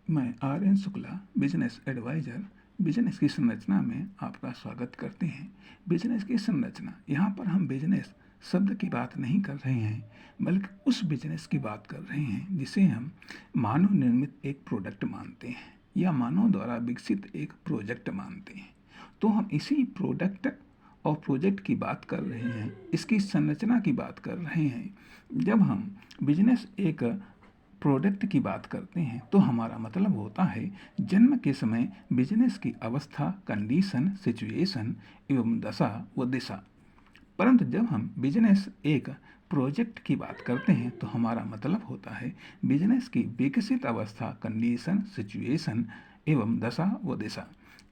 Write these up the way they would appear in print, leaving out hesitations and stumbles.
मैं Aryan Shukla, business adviser, business की संरचना में आपका स्वागत करते हैं। बिजनेस की संरचना, यहाँ पर हम बिजनेस शब्द की बात नहीं कर रहे हैं, बल्कि उस बिजनेस की बात कर रहे हैं जिसे हम मानव निर्मित एक प्रोडक्ट मानते हैं या मानव द्वारा विकसित एक प्रोजेक्ट मानते हैं। तो हम इसी प्रोडक्ट और प्रोजेक्ट की बात कर रहे हैं, इसकी संरचना की बात कर रहे हैं। जब हम बिजनेस एक प्रोडक्ट की बात करते हैं तो हमारा मतलब होता है जन्म के समय बिजनेस की अवस्था, कंडीशन, सिचुएशन एवं दशा व दिशा। परंतु जब हम बिजनेस एक प्रोजेक्ट की बात करते हैं तो हमारा मतलब होता है बिजनेस की विकसित अवस्था, कंडीशन, सिचुएशन एवं दशा व दिशा।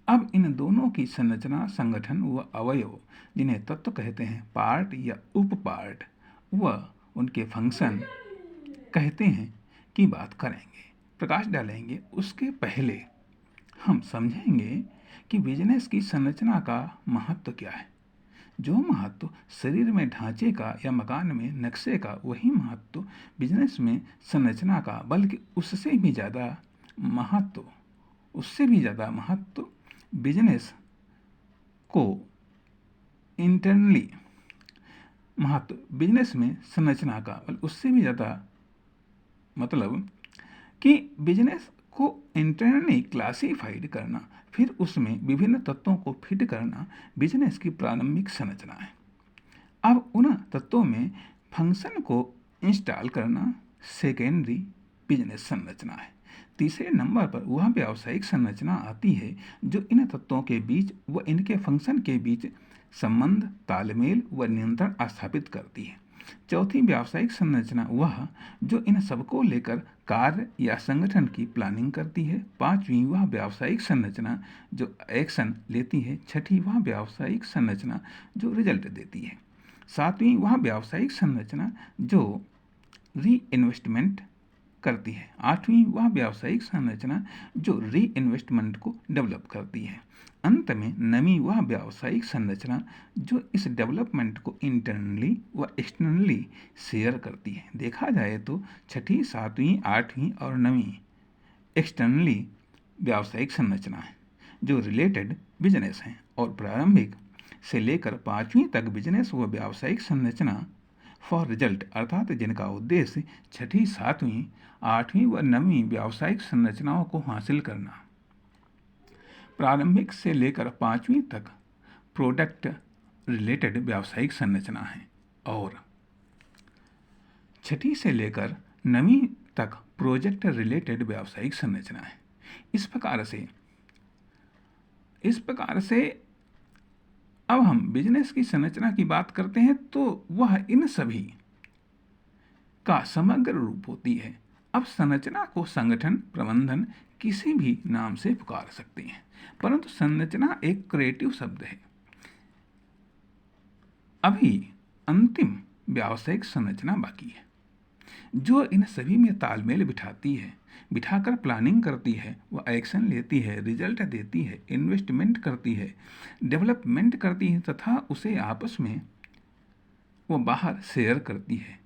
अब इन दोनों की संरचना, संगठन व अवयव, जिन्हें तत्व कहते हैं, पार्ट या उप पार्ट, व उनके फंक्शन कहते हैं की बात करेंगे, प्रकाश डालेंगे। उसके पहले हम समझेंगे कि बिजनेस की संरचना का महत्व क्या है। जो महत्व शरीर में ढांचे का या मकान में नक्शे का, वही महत्व बिजनेस में संरचना का, बल्कि उससे भी ज़्यादा महत्व बिजनेस को इंटरनली महत्व बिजनेस में संरचना का, बल्कि उससे भी ज़्यादा मतलब कि बिजनेस को इंटरनली क्लासीफाइड करना, फिर उसमें विभिन्न तत्वों को फिट करना बिजनेस की प्रारंभिक संरचना है। अब उन तत्वों में फंक्शन को इंस्टॉल करना सेकेंडरी बिजनेस संरचना है। तीसरे नंबर पर वह व्यावसायिक संरचना आती है जो इन तत्वों के बीच व इनके फंक्शन के बीच संबंध, तालमेल व नियंत्रण स्थापित करती है। चौथी व्यावसायिक संरचना वह जो इन सबको लेकर कार्य या संगठन की प्लानिंग करती है। पांचवी वह व्यावसायिक संरचना जो एक्शन लेती है। छठी वह व्यावसायिक संरचना जो रिजल्ट देती है। सातवीं वह व्यावसायिक संरचना जो री इन्वेस्टमेंट करती है। आठवीं वह व्यावसायिक संरचना जो री इन्वेस्टमेंट को डेवलप करती है। अंत में नवीं वह व्यावसायिक संरचना जो इस डेवलपमेंट को इंटरनली व एक्सटर्नली शेयर करती है। देखा जाए तो छठी, सातवीं, आठवीं और नवीं एक्सटर्नली व्यावसायिक संरचना है जो रिलेटेड बिजनेस हैं, और प्रारंभिक से लेकर पांचवीं तक बिजनेस व व्यावसायिक संरचना फॉर रिजल्ट, अर्थात जिनका उद्देश्य छठी, सातवीं, आठवीं व नवीं व्यावसायिक संरचनाओं को हासिल करना। प्रारंभिक से लेकर पांचवीं तक प्रोडक्ट रिलेटेड व्यावसायिक संरचना है और छठी से लेकर नवीं तक प्रोजेक्ट रिलेटेड व्यावसायिक संरचना है। इस प्रकार से अब हम बिजनेस की संरचना की बात करते हैं तो वह इन सभी का समग्र रूप होती है। अब संरचना को संगठन, प्रबंधन किसी भी नाम से पुकार सकते हैं, परंतु संरचना एक क्रिएटिव शब्द है। अभी अंतिम व्यावसायिक संरचना बाकी है जो इन सभी में तालमेल बिठाकर प्लानिंग करती है, वह एक्शन लेती है, रिजल्ट देती है, इन्वेस्टमेंट करती है, डेवलपमेंट करती है तथा उसे आपस में वह बाहर शेयर करती है।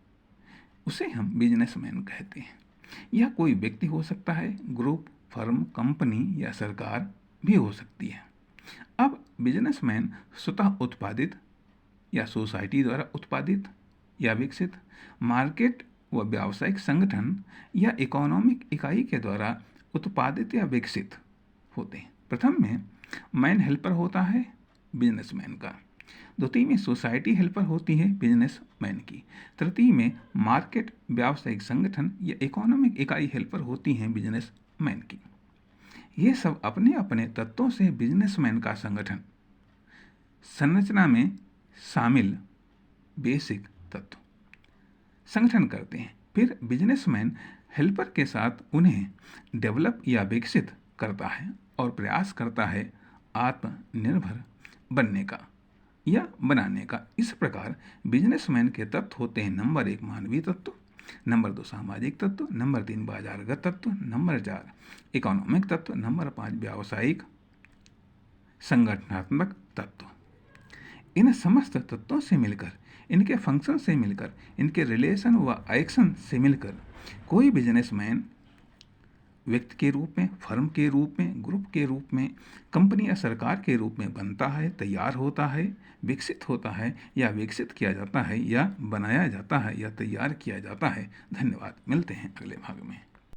उसे हम बिजनेसमैन कहते हैं। यह कोई व्यक्ति हो सकता है, ग्रुप, फर्म, कंपनी या सरकार भी हो सकती है। अब बिजनेसमैन स्वतः उत्पादित या सोसाइटी द्वारा उत्पादित या विकसित, मार्केट व व्यावसायिक संगठन या इकोनॉमिक इकाई के द्वारा उत्पादित या विकसित होते हैं। प्रथम में मैन हेल्पर होता है बिजनेसमैन का, द्वितीय में सोसाइटी हेल्पर होती है बिजनेसमैन की, तृतीय में मार्केट, व्यावसायिक संगठन या इकोनॉमिक इकाई हेल्पर होती हैं बिजनेसमैन की। ये सब अपने अपने तत्वों से बिजनेसमैन का संगठन संरचना में शामिल बेसिक तत्व संगठन करते हैं। फिर बिजनेसमैन हेल्पर के साथ उन्हें डेवलप या विकसित करता है और प्रयास करता है आत्मनिर्भर बनने का या बनाने का। इस प्रकार बिजनेसमैन के तत्व होते हैं: नंबर 1 मानवीय तत्व, नंबर 2 सामाजिक तत्व, नंबर 3 बाजारगत तत्व, नंबर 4 इकोनॉमिक तत्व, नंबर 5 व्यावसायिक संगठनात्मक तत्व। इन समस्त तत्वों से मिलकर, इनके फंक्शन से मिलकर, इनके रिलेशन व एक्शन से मिलकर कोई बिजनेसमैन व्यक्ति के रूप में, फर्म के रूप में, ग्रुप के रूप में, कंपनी या सरकार के रूप में बनता है, तैयार होता है, विकसित होता है या विकसित किया जाता है या बनाया जाता है या तैयार किया जाता है। धन्यवाद। मिलते हैं अगले भाग में।